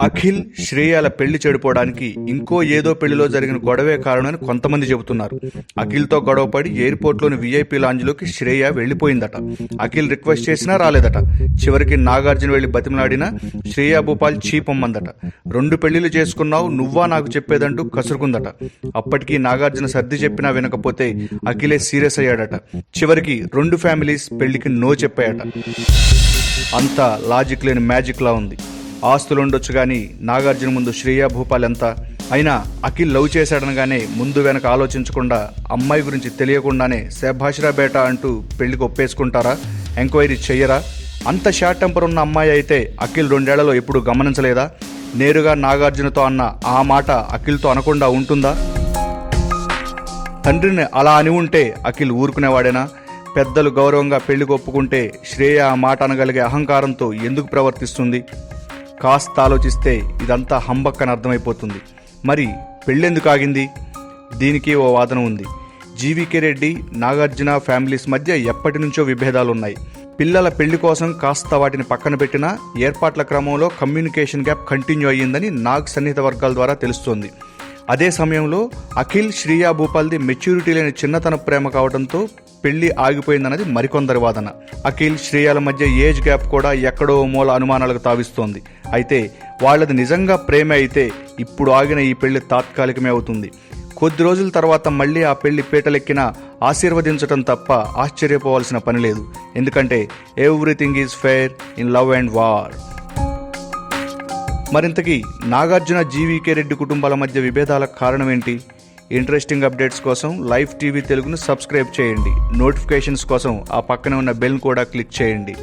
అఖిల్ శ్రేయాల పెళ్లి చెడిపోవడానికి ఇంకో ఏదో పెళ్లిలో జరిగిన గొడవే కారణమని కొంతమంది చెబుతున్నారు. అఖిల్తో గొడవపడి ఎయిర్పోర్ట్లోని VIP లాంజ్లోకి శ్రేయ వెళ్లిపోయిందట. అఖిల్ రిక్వెస్ట్ చేసినా రాలేదట. చివరికి నాగార్జున వెళ్లి బతిమలాడినా శ్రేయా భూపాల్ చీపొమ్మందట. 2 పెళ్లిళ్ళు చేసుకున్నావు, నువ్వా నాకు చెప్పేదంటూ కసురుకుందట. అప్పటికీ నాగార్జున సర్ది చెప్పినా వినకపోతే అఖిలే సీరియస్ అయ్యాడట. చివరికి 2 ఫ్యామిలీస్ పెళ్లికి నో చెప్పాయట. అంతా లాజిక్ లేని మ్యాజిక్ లా ఉంది. ఆస్తులుండొచ్చు కానీ నాగార్జున ముందు శ్రేయా భూపాల్ ఎంత? అయినా అఖిల్ లవ్ చేశాడనగానే ముందు వెనక ఆలోచించకుండా అమ్మాయి గురించి తెలియకుండానే శభాష్రా బేటా అంటూ పెళ్లికి ఒప్పేసుకుంటారా? ఎంక్వైరీ చెయ్యరా? అంత షార్ట్ టెంపర్ ఉన్న అమ్మాయి అయితే అఖిల్ 2 ఏళ్లలో ఎప్పుడు గమనించలేదా? నేరుగా నాగార్జునతో అన్న ఆ మాట అఖిల్తో అనకుండా ఉంటుందా? తండ్రిని అలా అని ఉంటే అఖిల్ ఊరుకునేవాడేనా? పెద్దలు గౌరవంగా పెళ్లికి ఒప్పుకుంటే శ్రేయ ఆ మాట అనగలిగే అహంకారంతో ఎందుకు ప్రవర్తిస్తుంది? కాస్త ఆలోచిస్తే ఇదంతా హంబక్కని అర్థమైపోతుంది. మరి పెళ్ళెందుకు ఆగింది? దీనికి ఓ వాదన ఉంది. జీవీకే రెడ్డి, నాగార్జున ఫ్యామిలీస్ మధ్య ఎప్పటి నుంచో విభేదాలున్నాయి. పిల్లల పెళ్లి కోసం కాస్త వాటిని పక్కన పెట్టినా ఏర్పాట్ల క్రమంలో కమ్యూనికేషన్ గ్యాప్ కంటిన్యూ అయ్యిందని నాగ్ సన్నిహిత వర్గాల ద్వారా తెలుస్తోంది. అదే సమయంలో అఖిల్ శ్రేయా భూపాల్ది మెచ్యూరిటీ లేని చిన్నతన ప్రేమ కావడంతో పెళ్లి ఆగిపోయిందన్నది మరికొందరి వాదన. అఖిల్ శ్రేయాల మధ్య ఏజ్ గ్యాప్ కూడా ఎక్కడో మూల అనుమానాలకు తావిస్తోంది. అయితే వాళ్ళది నిజంగా ప్రేమే అయితే ఇప్పుడు ఆగిన ఈ పెళ్లి తాత్కాలికమే అవుతుంది. కొద్ది రోజుల తర్వాత మళ్ళీ ఆ పెళ్లి పీటలెక్కినా ఆశీర్వదించడం తప్ప ఆశ్చర్యపోవాల్సిన పని లేదు. ఎందుకంటే everything is fair in love and war. మరింతకీ నాగార్జున జీవీకే రెడ్డి కుటుంబాల మధ్య విభేదాలకు కారణం ఏంటి? ఇంట్రెస్టింగ్ అప్డేట్స్ కోసం లైవ్ టీవీ తెలుగును సబ్స్క్రైబ్ చేయండి. నోటిఫికేషన్స్ కోసం ఆ పక్కనే ఉన్న బెల్ కూడా క్లిక్ చేయండి.